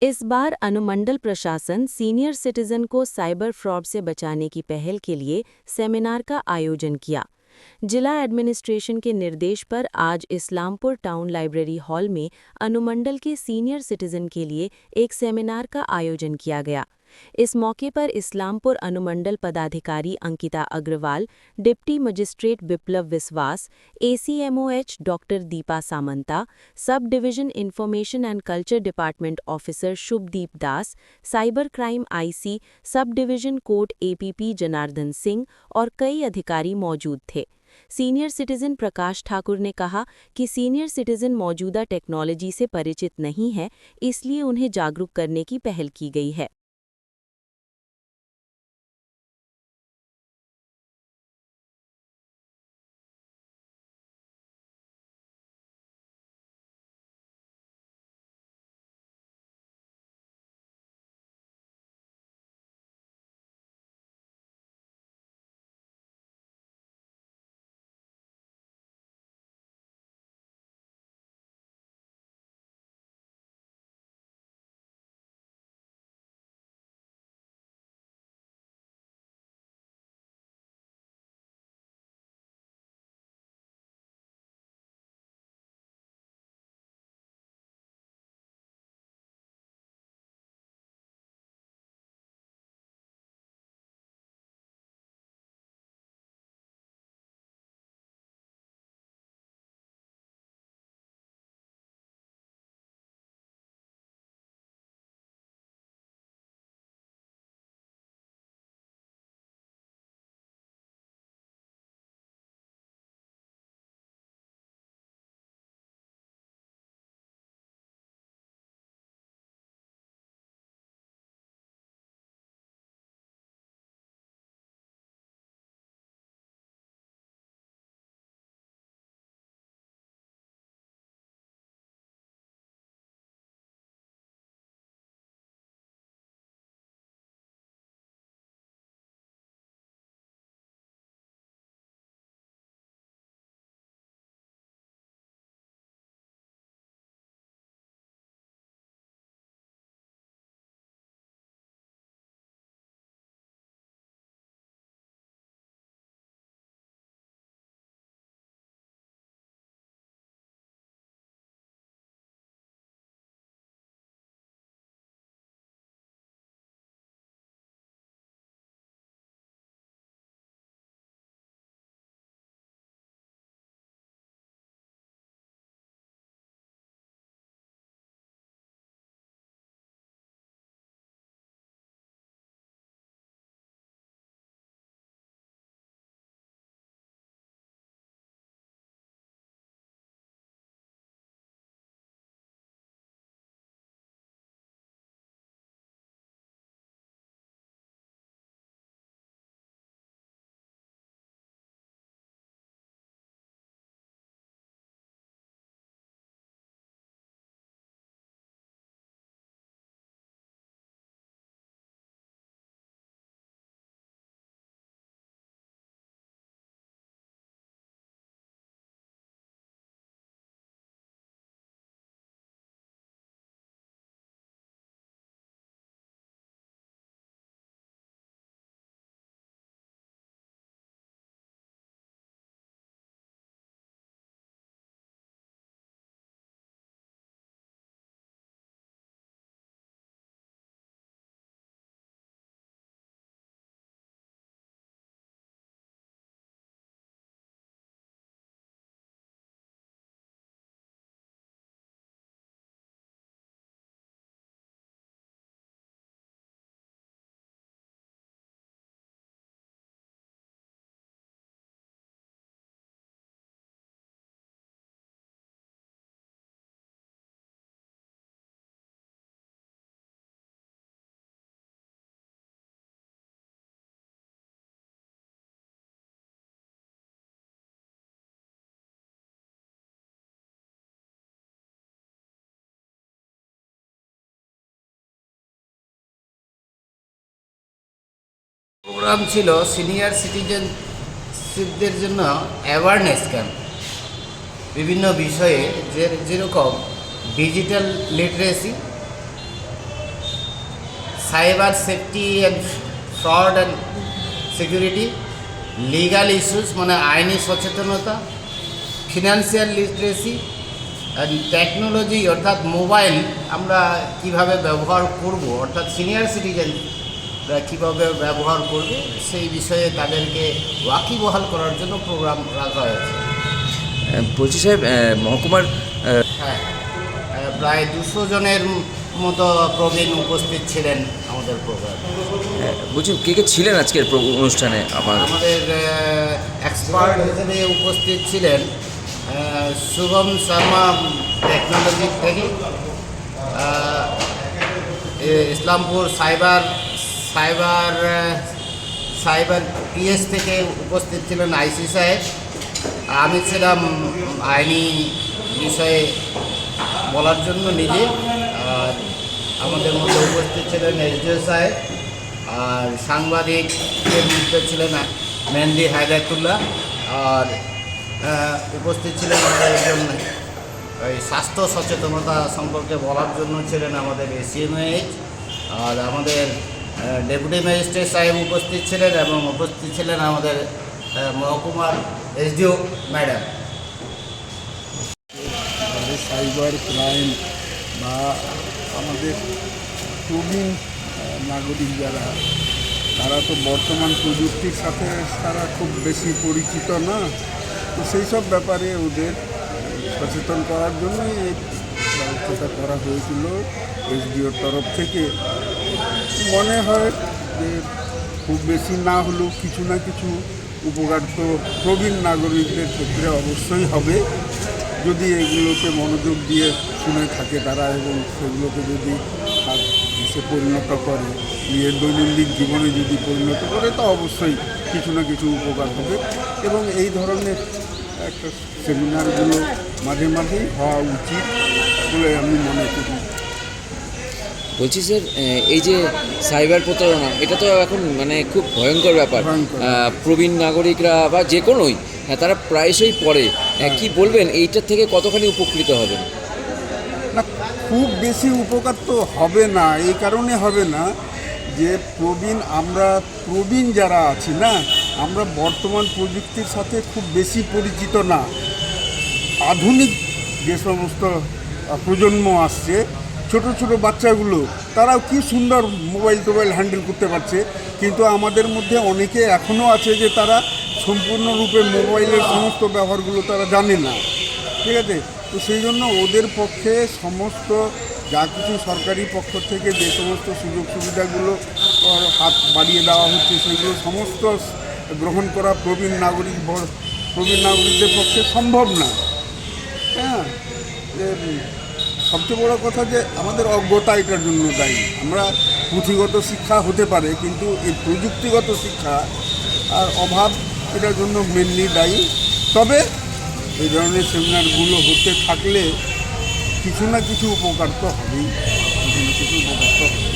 इस बार अनुमंडल प्रशासन सीनियर सिटीजन को साइबर फ्रॉड से बचाने की पहल के लिए सेमिनार का आयोजन किया। जिला एडमिनिस्ट्रेशन के निर्देश पर आज इस्लामपुर टाउन लाइब्रेरी हॉल में अनुमंडल के सीनियर सिटीजन के लिए एक सेमिनार का आयोजन किया गया। इस मौके पर इस्लामपुर अनुमंडल पदाधिकारी Ankita Agarwal, deputy magistrate Biplab Biswas, ACMOH doctor Dipa Samanta, sub division information and culture department officer Shubhadeep Das, cyber crime IC, sub division court APP Janardan Singh और कई अधिकारी मौजूद थे। सीनियर सिटीजन प्रकाश ठाकुर ने कहा कि सीनियर सिटीजन मौजूदा टेक्नोलॉजी से परिचित नहीं है, इसलिए उन्हें जागरूक करने की पहल की गई है। প্রোগ্রাম ছিল সিনিয়র সিটিজেনশিপদের জন্য অ্যাওয়ারনেস ক্যাম্প বিভিন্ন বিষয়ে যেরকম digital literacy, cyber safety and fraud and security, legal issues মানে আইনি সচেতনতা, ফিনান্সিয়াল লিটারেসি অ্যান্ড টেকনোলজি অর্থাৎ মোবাইল আমরা কিভাবে ব্যবহার করব, অর্থাৎ সিনিয়র সিটিজেনরা কীভাবে ব্যবহার করবে সেই বিষয়ে তাদেরকে ওয়াকিবহাল করার জন্য প্রোগ্রাম রাখা হয়েছে। বলছি সাহেব, মহকুমার হ্যাঁ, প্রায় 200 জনের মতো প্রবীণ উপস্থিত ছিলেন আমাদের প্রোগ্রামে। বলছি কে কে ছিলেন আজকের অনুষ্ঠানে? আমাদের এক্সপার্ট হিসেবে উপস্থিত ছিলেন শুভম শর্মা টেকনোলজি থেকে, ইসলামপুর সাইবার পিএস থেকে উপস্থিত ছিলেন আইসি সাহেব। আমি ছিলাম আইনি বিষয়ে বলার জন্য নিজে, আর আমাদের মধ্যে উপস্থিত ছিলেন এসডিও সাহেব, আর সাংবাদিকদের মধ্যে ছিলেন মেহেন্দি হায়দাতুল্লাহ, আর উপস্থিত ছিলেন আমাদের একজন ওই স্বাস্থ্য সচেতনতা সম্পর্কে বলার জন্য ছিলেন আমাদের এসিএমএইচ, আর আমাদের ডেপুটি ম্যাজিস্ট্রেট সাহেব উপস্থিত ছিলেন, এবং উপস্থিত ছিলেন আমাদের মহকুমার এসডিও ম্যাডাম। সাইবার ক্রাইম বা আমাদের প্রবীণ নাগরিক যারা, তারা তো বর্তমান প্রযুক্তির সাথে তারা খুব বেশি পরিচিত না, তো সেই সব ব্যাপারে ওদের সচেতন করার জন্যই এই ব্যবস্থাটা করা হয়েছিল এসডিওর তরফ থেকে। মনে হয় যে খুব বেশি না হলেও কিছু না কিছু উপকার তো প্রবীণ নাগরিকদের ক্ষেত্রে অবশ্যই হবে, যদি এগুলোকে মনোযোগ দিয়ে শুনে থাকে তারা, এবং সেগুলোকে যদি সে পরিণত করে, নিজের দৈনন্দিন জীবনে যদি পরিণত করে, তো অবশ্যই কিছু না কিছু উপকার হবে। এবং এই ধরনের একটা সেমিনারগুলো মাঝে মাঝেই হওয়া উচিত বলে আমি মনে করি। বলছি স্যার, এই যে সাইবার প্রতারণা, এটা তো এখন মানে খুব ভয়ঙ্কর ব্যাপার। প্রবীণ নাগরিকরা বা যে কোনোই তারা প্রায়শই পড়ে, কি বলবেন এইটার থেকে কতখানি উপকৃত হবেন? না, খুব বেশি উপকার তো হবে না। এই কারণে হবে না যে আমরা প্রবীণ যারা আছি না, আমরা বর্তমান প্রযুক্তির সাথে খুব বেশি পরিচিত না। আধুনিক যে সমস্ত প্রজন্ম আসছে, ছোট ছোট বাচ্চাগুলো, তারাও কি সুন্দর মোবাইল টোবাইল হ্যান্ডেল করতে পারছে, কিন্তু আমাদের মধ্যে অনেকে এখনও আছে যে তারা সম্পূর্ণরূপে মোবাইলের সমস্ত ব্যবহারগুলো তারা জানে না। ঠিক আছে, তো সেই জন্য ওদের পক্ষে সমস্ত যা কিছু সরকারি পক্ষ থেকে যে সমস্ত সুযোগ সুবিধাগুলো হাত বাড়িয়ে দেওয়া হচ্ছে, সেগুলো সমস্ত গ্রহণ করা প্রবীণ নাগরিকদের পক্ষে সম্ভব না। হ্যাঁ, সবচেয়ে বড় কথা যে আমাদের অজ্ঞতা এটার জন্য দায়ী। আমরা পুঁথিগত শিক্ষা হতে পারে, কিন্তু এই প্রযুক্তিগত শিক্ষা আর অভাব এটার জন্য মেনলি দায়ী। তবে এই ধরনের সেমিনারগুলো হতে থাকলে কিছু না কিছু উপকার তো হবেই, কিছু না কিছু উপকার তো হবে।